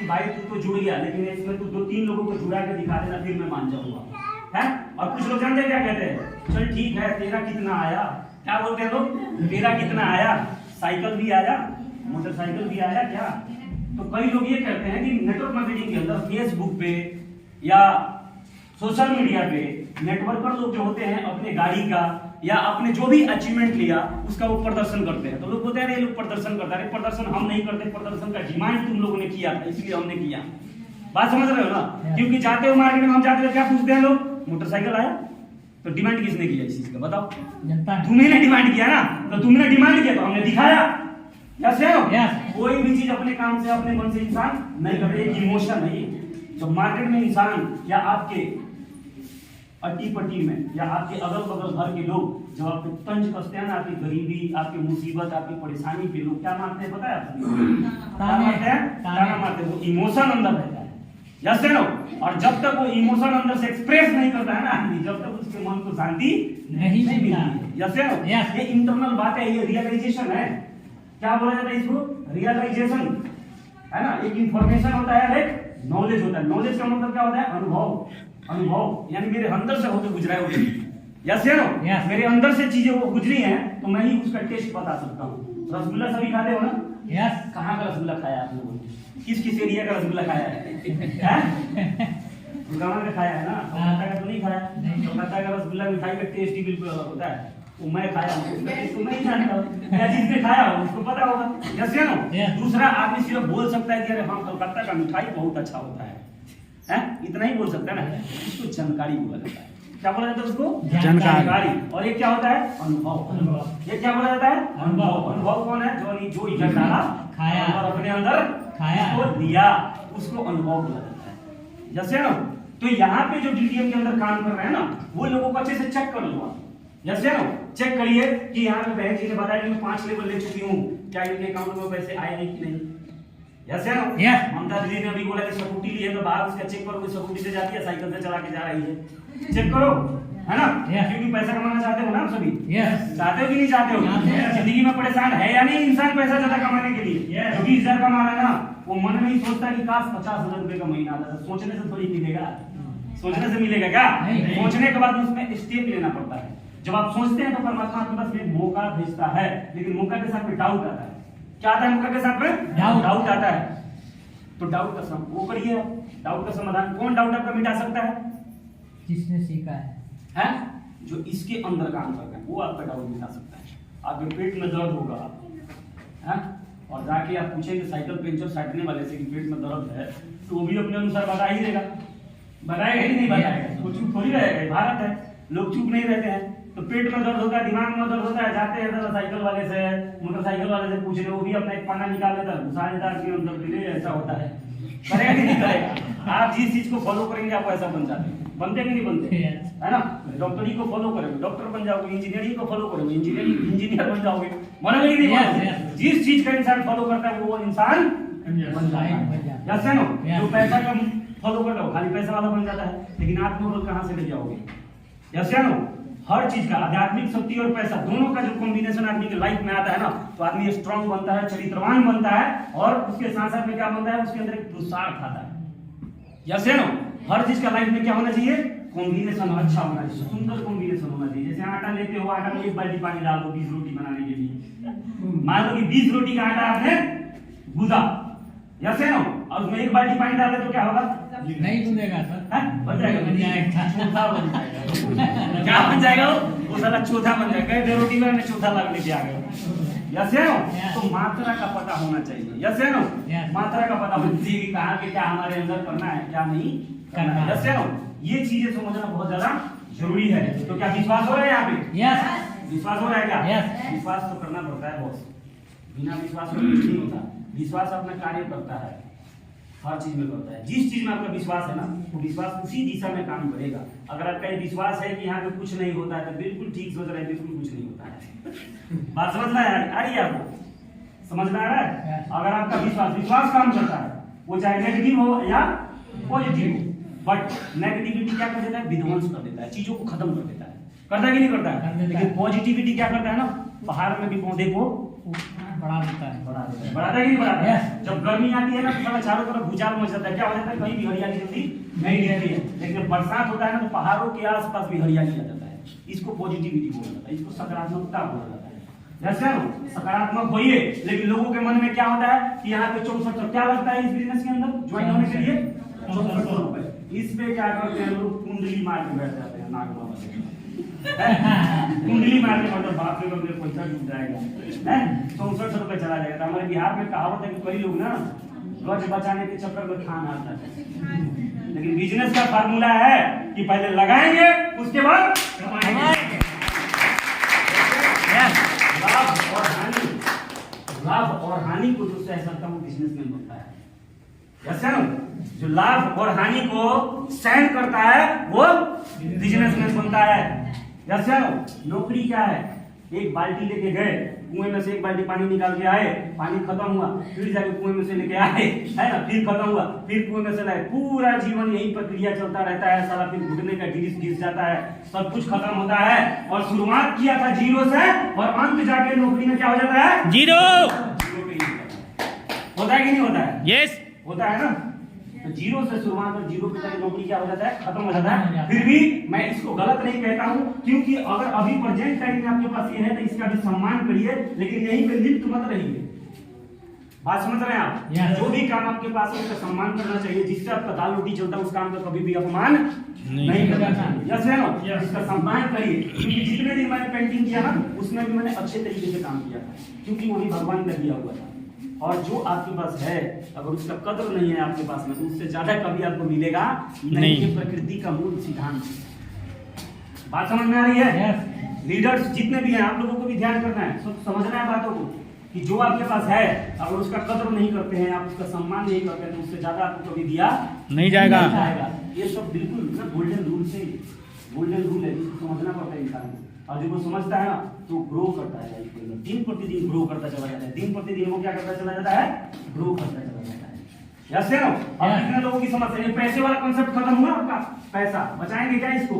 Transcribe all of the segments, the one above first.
कि भाई तू तो जुड़ गया, लेकिन इसमें तू 2-3 लोगों को जुड़ा के दिखा देना, फिर मैं मान जाऊंगा, है। और कुछ लोग जानते हैं क्या कहते हैं, चल ठीक है, तेरा कितना आया, क्या बोलते हैं लोग, तेरा कितना आया, साइकिल भी आया, मोटरसाइकिल भी आया क्या। तो कई लोग ये कहते हैं कि नेटवर्क मार्केटिंग के अंदर फेसबुक पे या सोशल मीडिया पे नेटवर्कर लोग जो होते हैं अपने गाड़ी का या अपने जो भी अचीवमेंट लिया उसका वो प्रदर्शन करते हैं। तो लोग बोलते हैं ये लोग प्रदर्शन करते हैं, प्रदर्शन हम नहीं करते, प्रदर्शन का डिमांड तुम लोगों ने किया था इसलिए हमने किया। बात समझ रहे हो ना, क्योंकि जाते हो मार्केट में, हम जाते हो क्या पूछते हैं लोग, मोटरसाइकिल आया, तो डिमांड किसने किया इस चीज का बताओ, तुम्ही ने डिमांड किया ना, तो तुमने डिमांड किया तो हमने दिखाया। यस है कोई भी चीज अपने काम से अपने मन से इंसान नहीं कर रहे, इमोशन है। जब मार्केट में इंसान या आपके अट्टी पट्टी में या आपके अगल बगल घर के लोग जब आपको तंज कसते हैं ना, आपकी गरीबी, आपकी मुसीबत, आपकी परेशानी पे लोग क्या मारते हैं पता है आपको, क्या मारते हैं, ताना मारते हैं। वो इमोशन अंदर रहता है, यस है नो। और जब तक वो इमोशन अंदर से एक्सप्रेस नहीं करता है ना आदमी, जब तक उसके मन को शांति नहीं मिलती, यस है नो। ये इंटरनल बात है, ये रियलाइजेशन है। क्या बोला जाता है इसको, रियलाइजेशन, है ना। एक इंफॉर्मेशन होता है, एक नॉलेज होता है। नॉलेज का मतलब क्या होता है, अनुभव। अनुभव यानी मेरे अंदर से होकर गुजरा है, यस है नो। मेरे अंदर से चीजें वो गुजरी हैं तो मैं ही उसका टेस्ट बता सकता हूँ। रसगुल्ला सभी खाते हो ना, यस। कहाँ का रसगुल्ला खाया आप लोगों ने, किस एरिया का रसगुल्ला खाया है, गाँव का खाया है ना, कलकत्ता का तो नहीं खाया। कलकत्ता का रसगुल्ला मिठाई का टेस्ट ही बिल्कुल होता है, वो मैं खाया हूँ, उसको नहीं जानता हूँ, या जिसने खाया हो उसको पता होगा, यस है नो। दूसरा आदमी सिर्फ बोल सकता है कि अरे हाँ कलकत्ता का मिठाई बहुत अच्छा होता है, इतना ही बोल सकता है ना, इसको जानकारी बोला जाता है। क्या बोला जाता है उसको, जानकारी। और ये क्या होता है, अनुभव। ये क्या बोला जाता है, अनुभव। अनुभव कौन है, जो इज्जत डाला, खाया और अपने अंदर खाया तो दिया, उसको अनुभव बोला जाता है, जैसे ना। तो यहाँ पे जो डीटीएम के अंदर काम कर रहे हैं ना, वो लोगों को अच्छे से चेक कर लो, जैसे ना चेक करिए कि यहाँ पे बहन जी ने बताया कि मैं 5 लेवल ले चुकी हूँ, क्या इनके अकाउंट में पैसे आए हैं कि नहीं, यस है ना। ममता दीदी ने अभी बोला कि स्कूटी ली है तो बाहर उसका चेक करो, स्कूटी से जाती है, साइकिल से चला के जा रही है, चेक करो, है ना। क्योंकि पैसा कमाना चाहते हो ना सभी, चाहते हो कि नहीं चाहते हो, जिंदगी में परेशान है या नहीं इंसान पैसा ज्यादा कमाने के लिए। जो 20,000 कमा रहा है ना, वो मन में ही सोचता है कि काश 50,000 रुपए का महीना आता। सोचने से थोड़ी मिलेगा, सोचने से मिलेगा क्या, सोचने के बाद उसमें स्टेप लेना पड़ता है। जब आप सोचते हैं तो परमात्मा आपके पास में मौका भेजता है, लेकिन मौका के साथ में डाउट आता है। क्या आता है मौका के साथ में, डाउट आता है। तो डाउट का वो करिए, डाउट का समाधान। कौन डाउट आपका मिटा सकता है, जिसने सीखा है, जो इसके अंदर काम करता है वो आपका डाउट मिटा सकता है। आपके पेट में दर्द होगा, है, और जाके आप पूछेंगे साइकिल पंचर साटने वाले से कि पेट में दर्द है, तो वो भी अपने अनुसार बता ही देगा, बताएगा ही नहीं बताएगा, तो चुप थोड़ी रहेगा। भारत है, लोग चुप नहीं रहते हैं। तो पेट में दर्द होता है, दिमाग में दर्द होता है, जाते हैं तो साइकिल वाले से, मोटरसाइकिल वाले से पूछ रहे, वो भी अपना एक पन्ना निकाल लेता है, घुसा देता है अंदर के लिए, ऐसा होता है। करेगा कि नहीं करेगा, आप जिस चीज को फॉलो करेंगे आप ऐसा बन जाते हैं, बनते कि नहीं बनते, है ना। डॉक्टरी को फॉलो करोगे डॉक्टर बन जाओगे, इंजीनियरिंग को फॉलो करोगे इंजीनियर बन जाओगे, बनोगे कि नहीं। जिस चीज का इंसान फॉलो करता है वो इंसान बन जाता है, यस है नो। जो पैसा का फॉलो करता है खाली पैसा वाला बन जाता है, लेकिन आत्मबल कहाँ से ले जाओगे, यस है नो। हर चीज का आध्यात्मिक शक्ति और पैसा दोनों का जो कॉम्बिनेशन आदमी के लाइफ में आता है ना, तो आदमी स्ट्रांग बनता है, चरित्रवान बनता है, और उसके साथ साथ में क्या बनता है, उसके अंदर एक पुरुषार्थ आता है, यस है नो। हर चीज का लाइफ में क्या होना चाहिए, कॉम्बिनेशन अच्छा होना चाहिए, सुंदर कॉम्बिनेशन होना चाहिए। जैसे आटा लेते हो, आटा में 1 बाल्टी पानी डाल दो 20 रोटी बनाने के लिए, मान लो कि 20 रोटी का आटा आपने गूंदा, यस है नो, और उसमें 1 बाल्टी पानी डाल दे तो क्या होगा, नहीं बनेगा सर, बन जाएगा, चौथा बन जाएगा। क्या बन जाएगा वो साला चौथा बन जाएगा। कई रोटी में चौथा लगने के आ गया, यस है नो। तो मात्रा का पता होना चाहिए, यस है नो। मात्रा का पता होना चाहिए, कहाँ के क्या हमारे अंदर करना है क्या नहीं करना है, यस है नो। ये चीजें समझना बहुत ज्यादा जरूरी है। तो क्या विश्वास हो रहा है यहाँ पे, यस, विश्वास हो रहा है क्या, यस। विश्वास तो करना पड़ता है बॉस, बिना विश्वास के कुछ नहीं होता। विश्वास अपना कार्य करता है, हर चीज में करता है। जिस चीज में आपका विश्वास है ना, वो विश्वास उसी दिशा में काम करेगा। अगर आपका ये विश्वास है कि यहाँ पे कुछ नहीं होता है, तो बिल्कुल ठीक सोच रहे हैं, बिल्कुल कुछ नहीं होता है। बात समझना है, आ रही है आपको, समझना आ रहा है। अगर आपका विश्वास काम करता है, वो चाहे नेगेटिव हो या पॉजिटिव हो, बट नेगेटिविटी क्या कर देता है, विध्वंस कर देता है, चीजों को खत्म कर देता है, करता है कि नहीं करता है। लेकिन पॉजिटिविटी क्या करता है ना, पहाड़ में भी पौधे को बढ़ा देता है। बढ़ाता है कि नहीं बढ़ाता है? जब गर्मी आती है ना तो साला चारों तरफ भूचाल मच जाता है, क्या हो जाता है, कहीं भी हरियाली जल्दी नहीं रहती है। लेकिन जब बरसात होता है ना तो पहाड़ों के आसपास भी हरियाली आ जाता है। इसको पॉजिटिविटी बोला जाता है, इसको सकारात्मकता बोला जाता है। जैसे ना सकारात्मक होइए, लेकिन लोगों के मन में क्या होता है कि यहाँ पे 6400 क्या लगता है इस बिजनेस के अंदर ज्वाइन होने के लिए 6400 रुपए। इस पे क्या करते हैं लोग, कुंडली मार के बैठ जाते हैं नाग बाबा से। कुंडली मार के मतलब बाप रे बाप पैसा डूब जाएगा है, 6400 रुपए चला जाएगा। हमारे बिहार में कहावत है कि कई लोग ना गज बचाने के चक्कर में खान आता है। लेकिन बिजनेस का फार्मूला है कि पहले लगाएंगे उसके बाद कमाएंगे। लाभ और हानि को जो सह सकता है वो बिजनेसमैन बनता है। जैसे ना जो लाभ और हानि को सहन करता है वो बिजनेसमैन बनता है। जैसे नौकरी क्या है, एक बाल्टी लेके गए, कुएं में से एक बाल्टी पानी निकाल के आए, पानी खत्म हुआ, फिर जाके कुएं में से लेके आए, है ना, फिर खत्म हुआ, फिर कुएं में से लाए, पूरा जीवन यही प्रक्रिया चलता रहता है। साला फिर घुटने का गिरिश गिर जाता है, सब कुछ खत्म होता है। और शुरुआत किया था जीरो से और अंत जाके नौकरी में क्या हो जाता है, जीरो। जीरो पे ही होता है कि नहीं होता है? यस होता है ना। तो जीरो से शुरुआत और जीरो पे जाके नौकरी क्या हो जाता है, खत्म हो जाता है। फिर भी मैं इसको गलत नहीं कहता हूँ, क्योंकि अगर अभी प्रेजेंट टाइम में आपके पास ये है तो इसका भी सम्मान करिए, लेकिन यहीं पे लिप्त मत रहिए। बात समझ रहे हैं आप? जो भी काम आपके पास है उसका सम्मान करना चाहिए। जिससे आपका दाल रोटी चलता है उस काम का कभी भी अपमान नहीं करना चाहिए। यस है ना, इसका सम्मान करिए। क्योंकि जितने दिन मैंने पेंटिंग किया ना उसमें भी मैंने अच्छे तरीके से काम किया था, क्योंकि वो भी भगवान का दिया हुआ था। और जो आपके पास है अगर उसका कदर नहीं है आपके पास में तो उससे ज्यादा कभी आपको मिलेगा नहीं। ये प्रकृति का मूल सिद्धांत। बात समझ में आ रही है? लीडर्स जितने भी हैं आप लोगों को भी ध्यान करना है, सब समझना है बातों को, कि जो आपके पास है अगर उसका कदर नहीं करते हैं, आप उसका सम्मान नहीं करते हैं तो उससे ज्यादा आपको कभी दिया नहीं जाएगा। ये सब बिल्कुल ना गोल्डन रूल से, गोल्डन रूल है जिसको समझना पड़ता है इंसान को। और जो वो समझता है ना तो ग्रो करता है लाइफ के अंदर, दिन प्रतिदिन ग्रो करता चला जाता है। दिन प्रतिदिन वो क्या करता चला जाता है, ग्रो करता चला जाता है। यस है ना। अब कितने लोगों की समस्या है, पैसे वाला कॉन्सेप्ट खत्म हुआ आपका, पैसा बचाएंगे क्या इसको?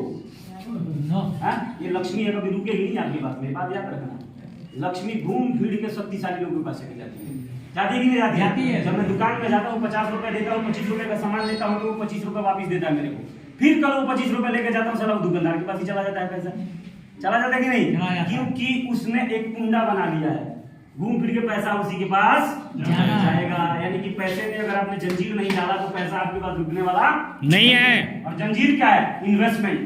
ये लक्ष्मी है, कभी रुकेगी नहीं आपकी बात में, बात याद रखना। लक्ष्मी घूम फिर के शक्तिशाली लोगों के पास चली जाती है। जाती है कि नहीं जाती है? जब मैं दुकान में जाता हूँ 50 रुपए देता हूँ, 25 रुपए का सामान लेता हूँ तो वो 25 रुपए वापिस देता है मेरे को। फिर कल वो 25 रुपए लेके जाता हूँ, साला वो दुकानदार के पास ही चला जाता है पैसा। चला जाता है कि नहीं? क्योंकि उसने एक कुंडा बना लिया है, घूम फिर के पैसा उसी के पास जाएगा। यानी कि पैसे में अगर आपने जंजीर नहीं डाला तो पैसा आपके पास रुकने वाला नहीं है। और जंजीर क्या है? इन्वेस्टमेंट।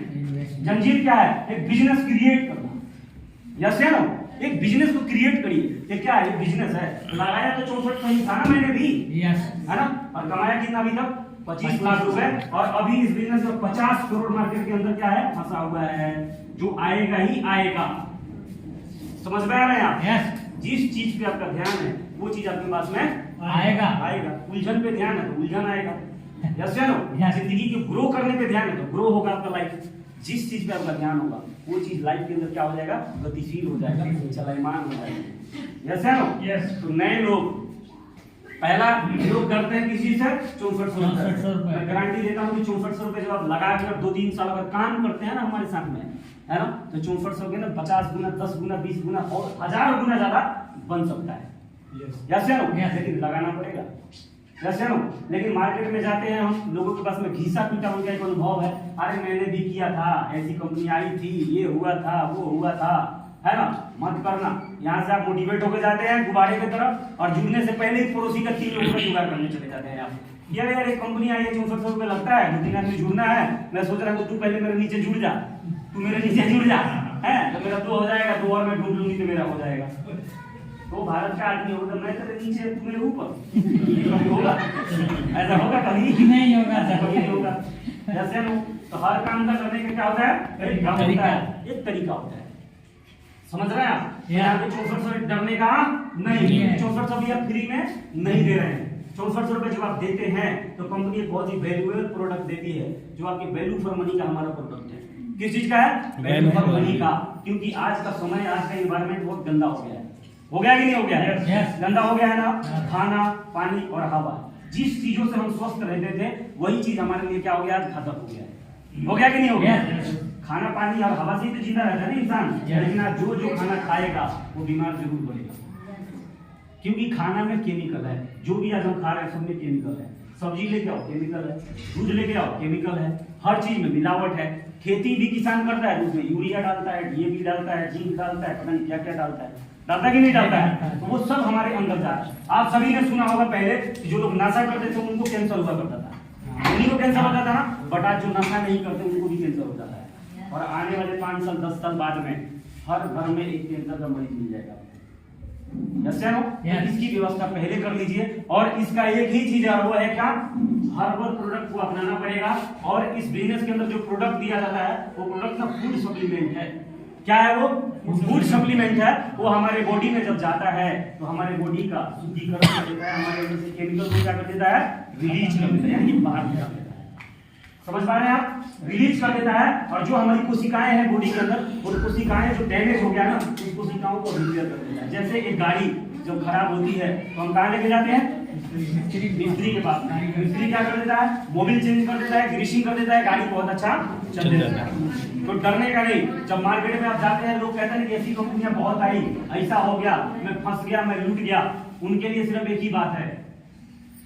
जंजीर क्या है? एक बिजनेस क्रिएट करना। यस है ना, एक बिजनेस को क्रिएट करिए। ये क्या है? बिजनेस है। लगाया तो 64 सही था ना मैंने भी, है ना, और कमाया कितना अभी तक? 25 लाख रुपए। और अभी इस बिजनेस में 50 करोड़ मार्केट के अंदर क्या है, फंसा हुआ है, जो आएगा ही आएगा। समझ में आ रहे हैं आप? जिस चीज पे आपका ध्यान है वो चीज आपके पास में आएगा। उलझन पे ध्यान है तो उलझन आएगा। यस है ना। जिंदगी के ग्रो करने पे ध्यान है तो ग्रो होगा आपका लाइफ। जिस चीज पे आपका ध्यान होगा वो चीज लाइफ के अंदर क्या हो जाएगा, गतिशील हो जाएगा, चलायमान हो जाएगा। यस है ना। तो नए लोग पहला लोग करते हैं किसी से 6400 रुपए। मैं गारंटी देता हूँ कि 6400 रुपए जब आप लगा कर 2-3 साल अगर काम करते हैं ना हमारे साथ में, है ना, तो 6400 के ना 50 गुना, 10 गुना, 20 गुना और 1000 गुना ज्यादा बन सकता है। यस है ना। लेकिन लगाना पड़ेगा। यस है ना। लेकिन मार्केट में जाते हैं हम, लोगों के पास में घिसा पीटा उनका एक अनुभव है, अरे मैंने भी किया था, ऐसी कंपनी आई थी, ये हुआ था, वो हुआ था, है ना। मत करना। यहाँ से आप मोटिवेट होकर जाते हैं गुब्बारे की तरफ और जुड़ने से पहले ही पड़ोसी का 3 लोगों का जुगाड़ करने चले जाते हैं आप। यार एक कंपनी आई है, 6400 रुपए लगता है, 2-3 आदमी जुड़ना है, मैं सोच रहा हूँ तू पहले मेरे नीचे जुड़ जा, तू मेरे नीचे जुड़ जा, है तो मेरा 2 हो जाएगा, 2 और मैं ढूंढ लूंगी तो मेरा हो जाएगा। तो भारत का आदमी होगा, मैं तेरे नीचे तू मेरे ऊपर, होगा ऐसा होगा कभी नहीं होगा, कभी नहीं होगा। जैसे ना तो हर काम का करने का क्या होता है, तरीका होता है, एक तरीका होता है। समझ रहे हैं आप? यहाँ पे 6400 डरने का नहीं, 6400 भी आप फ्री में नहीं दे रहे हैं। 6400 रुपए जब आप देते हैं तो कंपनी एक बहुत ही वैल्यूएबल प्रोडक्ट देती है, जो आपकी वैल्यू फॉर मनी का हमारा प्रोडक्ट है। किस चीज का है? वैल्यू फॉर मनी का। क्योंकि आज का समय, आज का एनवायरनमेंट बहुत गंदा हो गया है। हो गया कि नहीं हो गया है? गंदा हो गया है ना। खाना, पानी और हवा, जिस चीजों से हम स्वस्थ रहते थे वही चीज हमारे लिए क्या हो गया, खत्म हो गया है। हो गया कि नहीं हो गया? खाना, पानी और हवा से ही तो जिंदा रहता है ना इंसान। लेकिन आज जो जो खाना खाएगा वो बीमार जरूर पड़ेगा। क्योंकि खाना में केमिकल है, जो भी आज हम खा रहे हैं सब में केमिकल है। सब्जी लेके आओ केमिकल है, दूध लेके आओ केमिकल है, हर चीज में मिलावट है। खेती भी किसान करता है, उसमें यूरिया डालता है, डीएपी डालता है, जिंक डालता है, पता नहीं क्या क्या डालता है, डालता कि नहीं डालता है, तो वो सब हमारे अंदर जा रहा है। आप सभी ने सुना होगा पहले कि जो लोग नशा करते थे उनको कैंसर हुआ करता था, उन्हीं को कैंसर होता था ना, बट आज जो नशा नहीं करते उनको भी कैंसर हो जाता है। और आने वाले 5 साल 10 साल बाद में हर घर में एक कैंसर का मरीज मिल जाएगा। इसकी व्यवस्था पहले कर लीजिए। और इसका एक ही चीज है, वो है क्या, हर्बल प्रोडक्ट को अपनाना पड़ेगा। और इस बिजनेस के अंदर जो प्रोडक्ट दिया जाता है वो प्रोडक्ट ना फूड सप्लीमेंट है। क्या है वो? फूड सप्लीमेंट है। वो हमारे बॉडी में जब जाता है तो हमारे बॉडी का शुद्धिकरण कर देता है, हमारे अंदर से केमिकल को क्या कर देता है, रिलीज कर देता है, यानी बाहर निकाल देता है। समझ पा रहे हैं आप? रिलीज कर देता है। और जो हमारी कोशिकाएं हैं बॉडी के अंदर, वो कोशिकाएं जो डैमेज हो गया ना, उस कोशिकाओं को रिपेयर कर देता है। जैसे एक गाड़ी जब खराब होती है तो हम कहाँ लेके जाते हैं? मिस्त्री के पास। मिस्त्री क्या कर देता है? मोबिल चेंज कर देता है, ग्रीसिंग कर देता है, गाड़ी बहुत अच्छा चल जाता है। तो डरने का नहीं। जब मार्केट में आप जाते हैं, लोग कहते हैं कि ऐसी कंपनियां बहुत आई, ऐसा हो गया, मैं फंस गया, मैं लूट गया। उनके लिए सिर्फ एक ही बात है,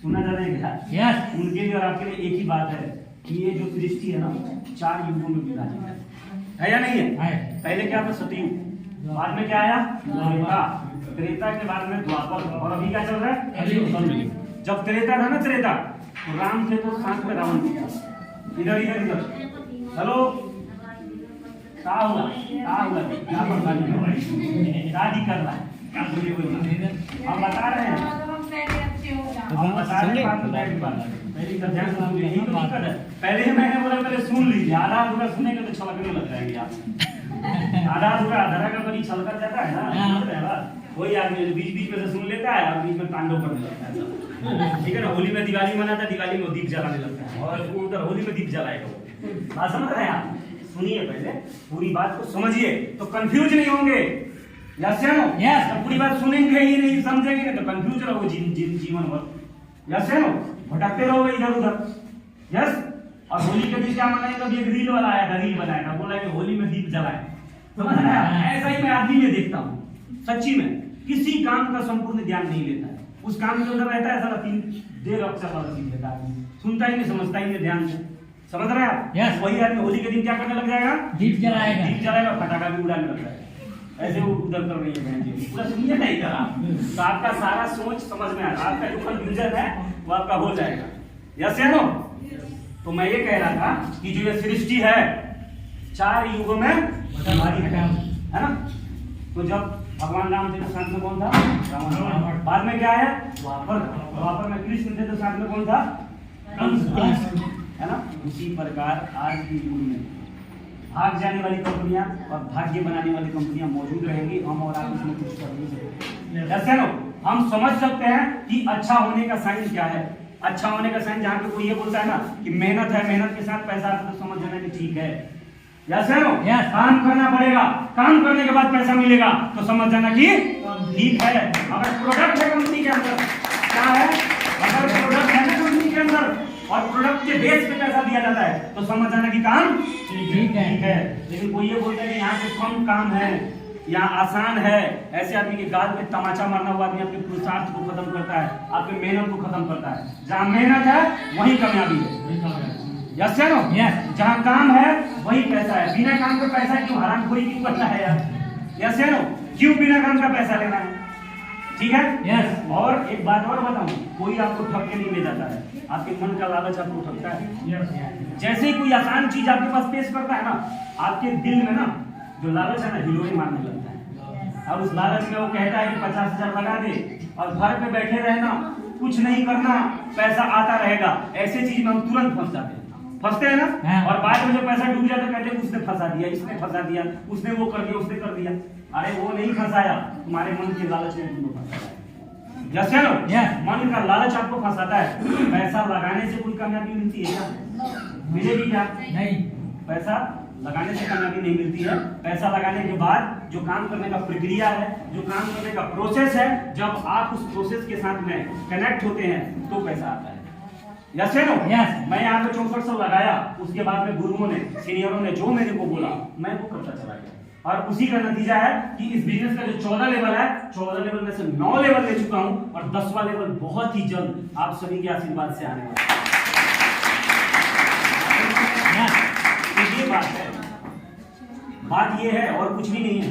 सुना जा रहा है? उनके लिए और आपके लिए एक ही बात है कि ये जो सृष्टि है ना 4 युगों में विभाजित है या नहीं है? पहले क्या था? सतयुग, बाद में क्या आया? त्रेता, त्रेता के बाद में द्वापर, और अभी क्या चल रहा है? जब त्रेता था ना, त्रेता, तो राम थे तो साथ में रावण थे। इधर इधर इधर, हेलो, क्या हुआ? क्या हुआ? क्या शादी कर रहा है, क्या बोलिए बोलिए, हम बता रहे हैं, हम बता रहे हैं। पहले ही मैंने बोला पहले सुन लीजिए, आधा अधूरा सुनेंगे तो छलकने लग जाएंगे आप। आधा अधूरा आधा का कभी छलका जाता है ना, वही आदमी बीच बीच में से सुन लेता है और बीच में तांडव करने लगता है। ठीक है ना? होली में दिवाली मनाता है, दिवाली में दीप जलाने लगता है, और उधर होली में दीप जलाएगा। बात समझ रहे हैं आप? सुनिए, पहले पूरी बात को समझिए तो कंफ्यूज नहीं होंगे। यस या नो? यस। पूरी बात सुनेंगे ही नहीं, समझेंगे तो कंफ्यूज रहोगे जीवन भर। यस या नो? भटकते रहोगे इधर उधर। यस। और होली के दिन क्या मनाएंगे? अभी एक रील वाला आया था, रील बनाया था, बोला कि होली में दीप जलाए। समझ रहे हैं? ऐसा ही मैं आदमी में देखता हूँ, सच्ची में किसी काम का संपूर्ण ध्यान नहीं लेता है, उस काम के अंदर रहता है, सारा 3 देर अक्षर वाला सीख लेता है, सुनता ही नहीं, समझता ही नहीं ध्यान से। समझ रहे हैं आप? yes. वही आदमी होली के दिन क्या करने लग जाएगा? दीप जलाएगा, दीप जलाएगा, पटाखा भी उड़ाने लग जाएगा। ऐसे वो उधर कर रही है बहन जी, पूरा सुनिए ना इधर आप, तो आपका सारा सोच समझ में आ रहा है, आपका जो कंफ्यूजन है वो आपका हो जाएगा। यस या नो? तो मैं ये कह रहा था कि जो ये सृष्टि है 4 युगों में विभाजित है ना। तो जब भगवान राम थे तो साथ में कौन था? रावण। बाद में क्या है? द्वापर। द्वापर में कृष्ण थे तो साथ में कौन था? कंस, है ना। उसी प्रकार आज की युग में भाग जाने वाली कंपनियां और भाग्य बनाने वाली कंपनियां मौजूद रहेंगी। हम और आप इसमें कुछ कर नहीं सकते। जैसे नो हम समझ सकते हैं कि अच्छा होने का साइन क्या है। अच्छा होने का साइन जहाँ पे कोई ये बोलता है ना कि मेहनत है, मेहनत के साथ पैसा आता, तो समझ जाना कि ठीक है। Yes no? काम करना पड़ेगा, काम करने के बाद पैसा मिलेगा, तो समझ जाना कि ठीक है। अगर प्रोडक्ट है कंपनी के अंदर, क्या है? अगर प्रोडक्ट है ना कंपनी के अंदर और प्रोडक्ट के बेस पे पैसा दिया जाता है, तो समझ जाना कि काम ठीक है। लेकिन कोई ये बोलता है कि यहाँ पे कम काम है, यहाँ आसान है, ऐसे आदमी के गाल पे तमाचा मारना हुआ आदमी आपके पुरुषार्थ को खत्म करता है, आपके मेहनत को खत्म करता है। जहाँ मेहनत है वही कामयाबी है। यस या नो? यस। जहाँ काम है वही पैसा है। बिना काम के पैसा क्यों? हरामखोरी क्यों करना है यार? यस या नो? क्यों बिना काम का पैसा लेना है? ठीक है? यस। और एक बात और बताऊं, कोई आपको ठग के नहीं ले जाता है, आपके मन का लालच आपको ठगता है। जैसे ही कोई आसान चीज आपके पास पेश करता है ना, आपके दिल में ना जो लालच है ना, हिलोरे मारने लगता है। अब उस लालच में वो कहता है कि 50,000 लगा दे और घर पे बैठे रहना, कुछ नहीं करना, पैसा आता रहेगा। ऐसे चीज में हम तुरंत फंस जाते हैं, फंसते हैं ना। और बाद में जो पैसा डूब जाता है, कहते हैं उसने फंसा दिया, इसने फंसा दिया, उसने वो कर दिया, उसने कर दिया। अरे वो नहीं फंसाया, तुम्हारे मन के लालच ने तुमको फंसाया। यस या नो? मन का लालच आपको फंसाता है। पैसा लगाने से कोई कामयाबी मिलती है क्या? मिलेगी क्या? नहीं। पैसा लगाने से कामयाबी नहीं मिलती है। पैसा लगाने के बाद जो काम करने का प्रक्रिया है, जो काम करने का प्रोसेस है, जब आप उस प्रोसेस के साथ में कनेक्ट होते हैं तो पैसा आता है। यस या नो? यस। मैं यहाँ पे 6400 लगाया, उसके बाद में गुरुओं ने, सीनियरों ने जो मेरे को बोला, मैं वो करता चला गया। और उसी का नतीजा है कि इस बिजनेस का जो 14 लेवल है, 14 लेवल में से 9 लेवल ले चुका हूं और 10वां लेवल बहुत ही जल्द आप सभी के आशीर्वाद से आने वाला है। तो ये बात है, बात ये है और कुछ भी नहीं है।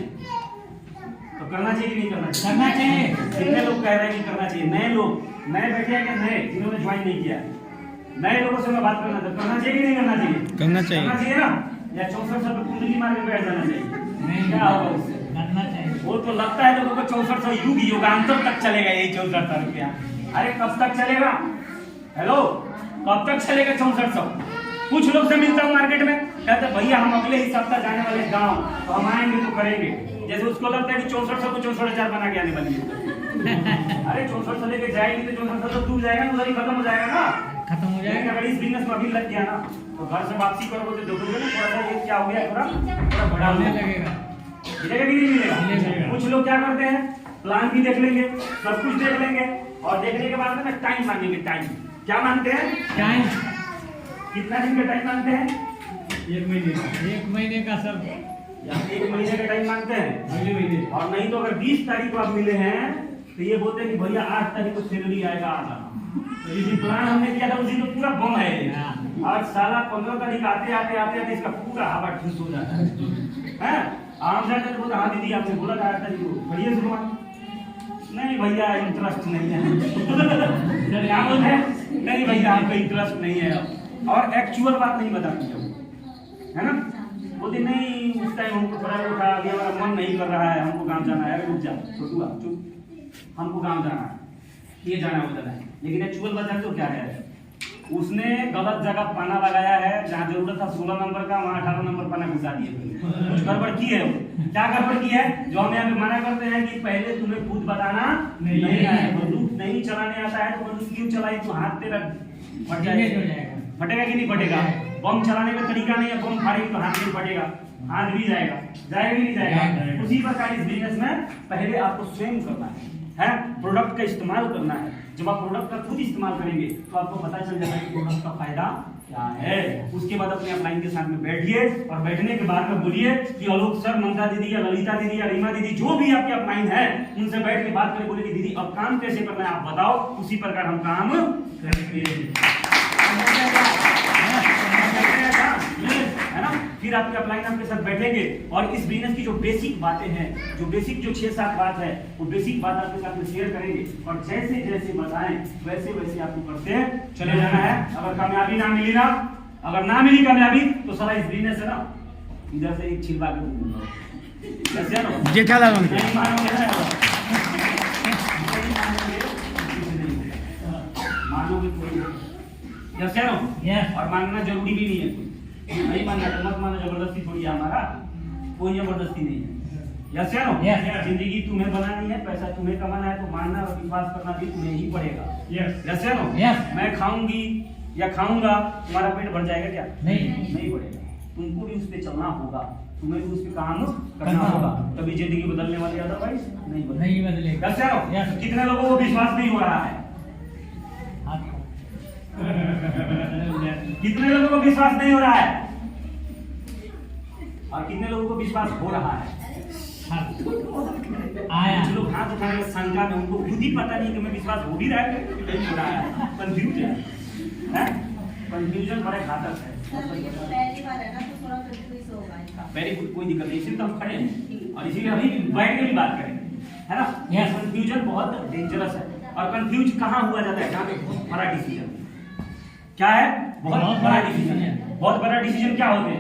तो करना चाहिए कि नहीं करना चाहिए? करना चाहिए। कितने लोग कह रहे हैं कि करना चाहिए? नए लोग, नए बैठे हैं कि नए जिन्होंने ज्वाइन नहीं किया? नए लोगों से मैं बात करना था, करना चाहिए कि नहीं करना चाहिए? करना चाहिए। करना चाहिए ना? या 64 साल पे कुंडली मार के बैठ जाना चाहिए? नहीं, क्या होगा उससे? करना चाहिए। वो तो लगता है लोगों को 6400 युगांतर तक चलेगा यही 6400 रुपया। अरे कब तक चलेगा? हेलो, कब तक चलेगा 6400? कुछ लोग से मिलता हूँ मार्केट में, कहते भैया हम अगले ही सप्ताह जाने वाले गांव, तो हम आएंगे तो करेंगे। जैसे उसको लगता है कि 6400 को 64,000 बना के आने वाली है। अरे 6400 लेके जाएगी तो 6400 दूर जाएगा, उधर ही खत्म हो जाएगा ना, खत्म हो जाएगा। अगर इस बिजनेस में अभी लग गया ना तो घर से वापसी करोगे तो देखोगे ना थोड़ा सा ये क्या हो गया, थोड़ा बड़ा होने होने लगेगा। मिलेगा कि नहीं मिलेगा? मिलेगा। कुछ लोग क्या करते हैं, प्लान भी देख लेंगे, सब कुछ देख लेंगे और देखने के बाद में टाइम मांगेंगे। टाइम क्या मांगते हैं? टाइम कितना दिन का टाइम मांगते हैं? 1 महीने का। 1 महीने का सब। या 1 महीने का टाइम मांगते हैं, अगले महीने। और नहीं तो अगर 20 तारीख को आप मिले हैं तो ये बोलते हैं कि भैया 8 तारीख को सैलरी आएगा आधा। तो जिस दिन प्लान हमने किया था उसी को पूरा बम है ये। और साला 15 तारीख आते आते आते आते इसका पूरा हवा ठूस हो जाता है। आम जाते तो बोलते हाँ दीदी आपने बोला था 8 तारीख को, बढ़िया शुरुआत। नहीं भैया इंटरेस्ट नहीं है। क्या बोलते हैं? नहीं भैया हमको इंटरेस्ट नहीं है अब। और एक्चुअल बात नहीं बताती है ना? बोलते नहीं उस टाइम हमको थोड़ा वो था, अभी हमारा मन नहीं कर रहा है, हमको काम जाना है। रुक जा छोटू, चुप, हमको काम जाना है, ये जाना उधर है। लेकिन एक्चुअल बता तो क्या है, उसने गलत जगह पाना लगाया है। जहाँ जरूरत था 16 नंबर का, वहाँ 18 नंबर पाना घुसा दिए। कुछ गड़बड़ की है वो। क्या गड़बड़ की है? जो हम यहाँ पे मना करते हैं कि पहले तुम्हें खुद बताना नहीं है। बंदूक नहीं चलाने आता है तो बंदूक क्यों चलाई? तो हाथ तेरा फट जाएगा। फटेगा कि नहीं फटेगा? बम चलाने का तरीका नहीं है, बम फाड़ेगी तो हाथ नहीं फटेगा, हाथ भी जाएगा। जाएगा कि नहीं जाएगा? उसी प्रकार इस बिजनेस में पहले आपको स्वयं करना है, प्रोडक्ट का इस्तेमाल करना है। जब आप प्रोडक्ट का खुद इस्तेमाल करेंगे तो आपको पता चल जाएगा कि प्रोडक्ट का फायदा क्या है। उसके बाद अपने अपलाइन के साथ में बैठिए और बैठने के बाद में बोलिए कि आलोक सर, ममता दीदी या ललिता दीदी या रीमा दीदी जो भी आपके अपलाइन है उनसे बैठ के बात करें। बोले कि दीदी अब काम कैसे करना है आप बताओ, उसी प्रकार हम काम करेंगे, है ना? फिर आपके अपलाइन आपके साथ बैठेंगे और इस बिजनेस की जो बेसिक बातें हैं, जो बेसिक जो 6-7 बात है, वो बेसिक बात आपके साथ में शेयर करेंगे और जैसे जैसे बताएं वैसे वैसे आपको करते चले जाना है। अगर कामयाबी ना मिली ना, अगर ना मिली कामयाबी तो साला इस बिजनेस है ना इधर से एक छिलवा के जैसे ना जेठालाल नहीं मानोगे ना, मानोगे कोई जैसे ना, और मानना जरूरी भी नहीं है। नहीं मानना तो मत मानो, जबरदस्ती थोड़ी है हमारा, कोई जबरदस्ती नहीं है। यस या नो? जिंदगी तुम्हें बनानी है, पैसा तुम्हें कमाना है, तो मानना और विश्वास करना भी तुम्हें ही पड़ेगा। यस या नो? मैं खाऊंगी या खाऊंगा, तुम्हारा पेट भर जाएगा क्या? नहीं बढ़ेगा। तुमको भी उस पर चलना होगा, तुम्हें भी उस पर काम करना होगा, तभी जिंदगी बदलने वाली, अदरवाइज नहीं बदलेगा। यस या नो? कितने लोगों को विश्वास नहीं हो रहा है? कितने लोगों को विश्वास नहीं हो रहा है और कितने लोगों को विश्वास हो रहा है? कुछ लोग हाथ उठाने शंका में, उनको खुद ही पता नहीं कि मैं विश्वास हो भी रहा है नहीं हो रहा है, कंफ्यूज है। कंफ्यूजन बड़े घातक है। वेरी गुड, कोई दिक्कत नहीं, इसीलिए तो हम खड़े हैं और इसीलिए अभी बैठ के भी बात करेंगे, है ना? कंफ्यूजन बहुत डेंजरस है। और कंफ्यूज कहाँ हुआ जाता है? जहाँ पे बहुत बड़ा डिसीजन क्या है, बहुत बड़ा डिसीजन है। बहुत बड़ा डिसीजन क्या होते हैं?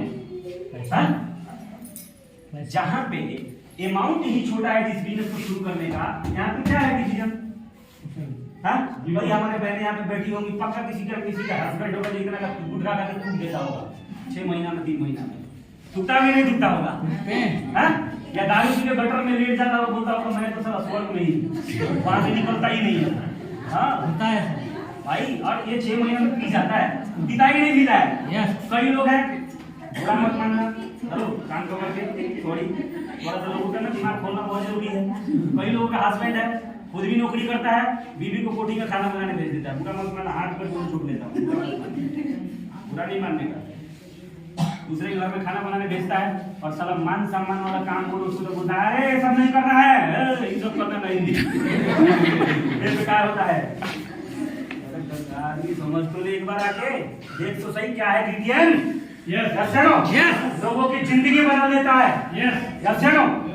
जहां पे अमाउंट ही छोटा है जिस बिजनेस को शुरू करने का, यहाँ पे क्या है डिसीजन? भाई हमारे बहनें यहाँ पे बैठी होंगी, पक्का किसी का हस्बैंड होगा जितना का गुटखा का टूट देता होगा 6 महीना में 3 महीना में, टूटा भी नहीं टूटता होगा। या दारू पी के गटर में लेट जाता होगा, बोलता होगा मैं तो साला स्वर्ग में ही, वहां से निकलता ही नहीं है। हाँ होता है भाई, और ये 6 महीने में पी जाता है, पीता ही नहीं पीता है। कई लोग हैं, बुरा मत मानना, हेलो कान को करके थोड़ी थोड़ा सा लोगों का ना दिमाग खोलना बहुत जरूरी है। कई लोगों का हस्बैंड है, खुद भी नौकरी करता है, बीवी को कोठी में खाना बनाने भेज देता है, बुरा मत मानना, हाथ पर जोड़ छोड़ देता हूँ, बुरा नहीं मानने का। दूसरे के घर में खाना बनाने भेजता है, और साला मान सम्मान वाला काम बोलो उसको तो बोलता है अरे सब नहीं करना है, ये सब करना नहीं। ये बेकार होता है। आदमी समझ तो ले एक बार आके देख तो सही क्या है बीटीएम। यस यस लोगों की जिंदगी बदल देता है। यस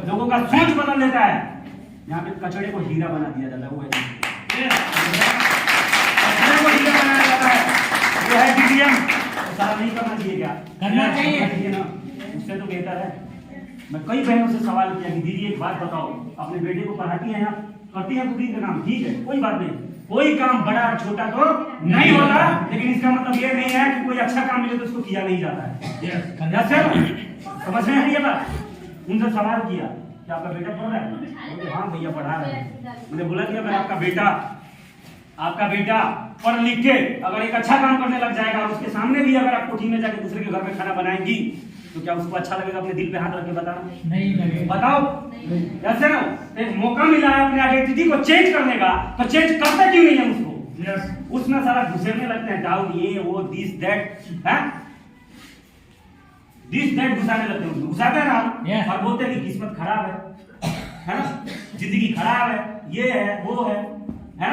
लोगों का सोच बदल देता है। यहाँ पे कचड़े को हीरा बना दिया जाता है, वो है कचड़े को हीरा बनाया जाता है, वो है बीटीएम। सारा नहीं करना चाहिए क्या? करना चाहिए ना, उससे तो बेहतर है। मैं कई बहनों से सवाल किया कि दीदी एक बात बताओ, अपने बेटे को पढ़ाती हैं आप, करती हैं कुकिंग का काम, ठीक है कोई बात नहीं, कोई काम बड़ा और छोटा तो नहीं होता, लेकिन इसका मतलब ये नहीं है कि कोई अच्छा काम मिले तो उसको किया नहीं जाता है। समझ में आई बात? उनसे सवाल किया कि आपका बेटा पढ़ रहा है? बोले हाँ भैया पढ़ा रहा है। मैंने बोला कि अगर आपका बेटा पढ़ लिख के अगर एक अच्छा काम करने लग जाएगा और उसके सामने भी अगर आप कोठी में जाके दूसरे के घर में खाना बनाएंगी तो क्या उसको अच्छा लगेगा? अपने दिल पे हाथ रख के बताना, नहीं लगेगा। बताओ। ऐसे ना एक मौका मिला है अपने आइडेंटिटी को चेंज करने का, तो चेंज करते क्यों नहीं है उसको? उसमें सारा घुसेरने लगते हैं, डाउन ये वो दिस दैट है, दिस दैट घुसाने लगते हैं, घुसाते हैं ना और बोलते हैं कि किस्मत खराब है ना, जिंदगी खराब है, ये है वो है ना।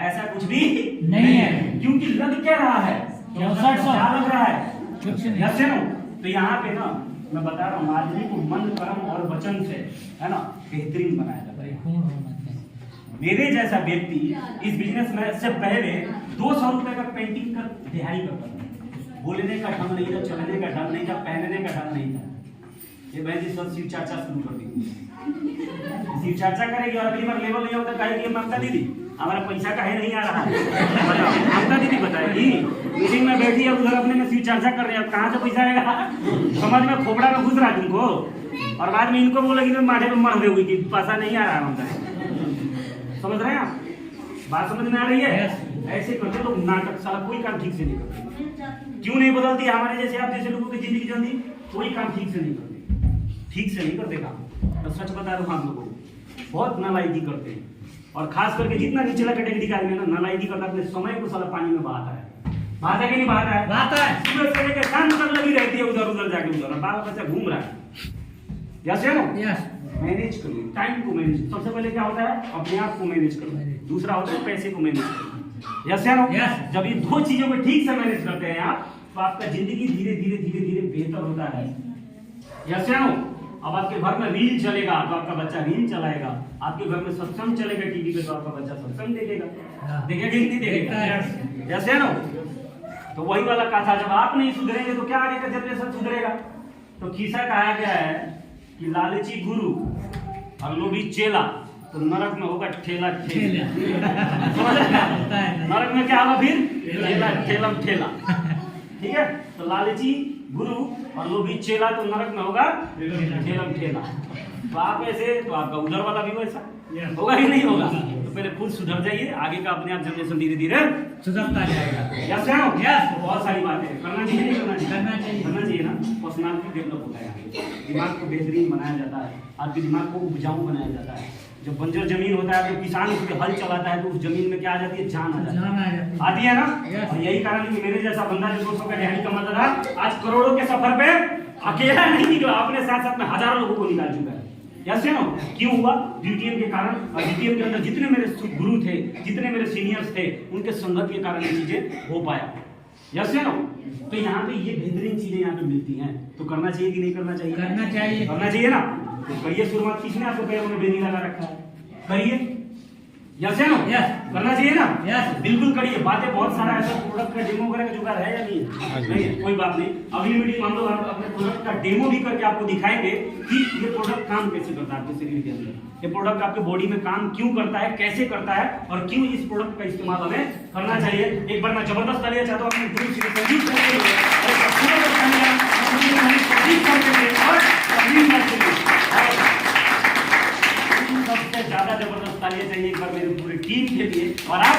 ऐसा कुछ भी नहीं है, क्योंकि लग क्या रहा है, क्या लग रहा है? ऐसे ना तो यहाँ पे ना मैं बता रहा हूँ आदमी को मन कर्म और वचन से है ना बेहतरीन बनाया जाता है। मेरे जैसा व्यक्ति इस बिजनेस में से पहले 200 रुपए का पेंटिंग का दिहाड़ी करता था। बोलने का ढंग नहीं था, चलने का ढंग नहीं था, पहनने का ढंग नहीं था। ये बहन जी सब शिव चर्चा शुरू कर दी, शिव चर्चा करेगी और अगली बार लेवल नहीं होता कहेगी ममता दीदी हमारा पैसा काहे नहीं आ रहा है, बताओ। ममता दीदी बताएगी मीटिंग में बैठी है उधर अपने में शिव चर्चा कर रहे हैं, कहाँ से पैसा आएगा? समझ में खोपड़ा में घुस रहा है तुमको, और बाद में इनको बोलेगी मैं माथे में मर गई कि पैसा नहीं आ रहा है ममता। समझ रहे हैं आप? बात समझ में आ रही है? ऐसे करते लोग नाटक, साला कोई काम ठीक से नहीं करते। क्यों नहीं बदलती हमारे जैसे आप जैसे लोगों की जिंदगी जल्दी? कोई काम ठीक से नहीं करते, ठीक से नहीं करते काम। तो सच बता रहा हूँ आप लोगों को, बहुत नालायकी करते हैं, और खास करके जितना निचला कैटेगरी का आदमी है ना नालायकी करता है, अपने समय को साला पानी में बहाता है। बहाता है कि नहीं बहाता है? बहाता है। सुबह से लेकर शाम तक लगी रहती है उधर उधर जाके, उधर बाल बच्चा घूम रहा है। यस है ना? मैनेज करो टाइम को, मैनेज सबसे पहले क्या होता है? अपने आप को मैनेज करो, दूसरा होता है पैसे को मैनेज करो। यस है ना? जब ये दो चीजों को ठीक से मैनेज करते हैं आप तो आपका जिंदगी धीरे धीरे धीरे धीरे बेहतर होता है। यस है ना? अब आपके घर में रील चलेगा तो आपका बच्चा रील चलाएगा, आपके घर में सत्संग चलेगा टीवी पे तो आपका बच्चा सत्संग देखेगा, देखेगा कि नहीं देखेगा? जैसे ना तो वही वाला कथा, जब आप नहीं सुधरेंगे तो क्या आगे का जनरेशन सुधरेगा? तो किस्सा कहा गया है कि लालची गुरु और लोभी चेला तो नरक में होगा ठेला ठेला। नरक में क्या होगा फिर? ठेला ठेलम ठेला। ठीक है, तो लालची गुरु और लोभी चेला तो नरक में होगा ठेलम ठेला। तो आप ऐसे तो आपका उधर वाला भी वैसा होगा ही नहीं होगा? तो पहले खुद सुधर जाइए, आगे का अपने आप जनरेशन धीरे धीरे सुधरता जाएगा। यस है ना? तो बहुत सारी बातें करना चाहिए, नहीं करना चाहिए? करना चाहिए ना। पर्सनालिटी डेवलप होता है, दिमाग को बेहतरीन बनाया जाता है, आपके दिमाग को उपजाऊ बनाया जाता है। जब बंजर जमीन होता है तो किसान उस पर हल चलाता है तो उस जमीन में क्या आ जाती है? जान आ जाती है, आती है ना। और यही कारण है कि मेरे जैसा बंदा जो 200 का दिहाड़ी कमाता था आज करोड़ों के सफर पे अकेला नहीं निकला, अपने साथ साथ में हजारों लोगों को निकाल चुका है। यस है ना? क्यों हुआ? बीटीएम के कारण। और बीटीएम के अंदर जितने मेरे गुरु थे, जितने मेरे सीनियर्स थे, उनके संगत के कारण ये चीजें हो पाया। यस है ना? तो यहाँ पे ये बेहतरीन चीजें यहाँ पे मिलती हैं, तो करना चाहिए कि नहीं करना चाहिए? करना चाहिए, करना चाहिए ना। तो करिए शुरुआत, किसने आपको पैरों में बेनी लगा रखा है? करिए। यस है ना? यस करना चाहिए ना? यस बिल्कुल करिए। बातें बहुत सारा ऐसा प्रोडक्ट का डेमो वगैरह का जुगाड़ है या नहीं है? नहीं है, कोई बात नहीं। अगली मीटिंग में हम लोग अपने प्रोडक्ट का डेमो भी करके आपको दिखाएंगे कि ये प्रोडक्ट काम कैसे करता है आपके शरीर के अंदर, ये प्रोडक्ट आपके बॉडी में काम क्यों करता है, कैसे करता है, और क्यों इस प्रोडक्ट का इस्तेमाल हमें करना चाहिए। एक बार मैं जबरदस्त तालियां चाहता हूँ अपने गुरु श्री संजीव सर के लिए, सबसे ज्यादा जबरदस्त तालियां चाहिए एक बार मेरी पूरी टीम के लिए। और आप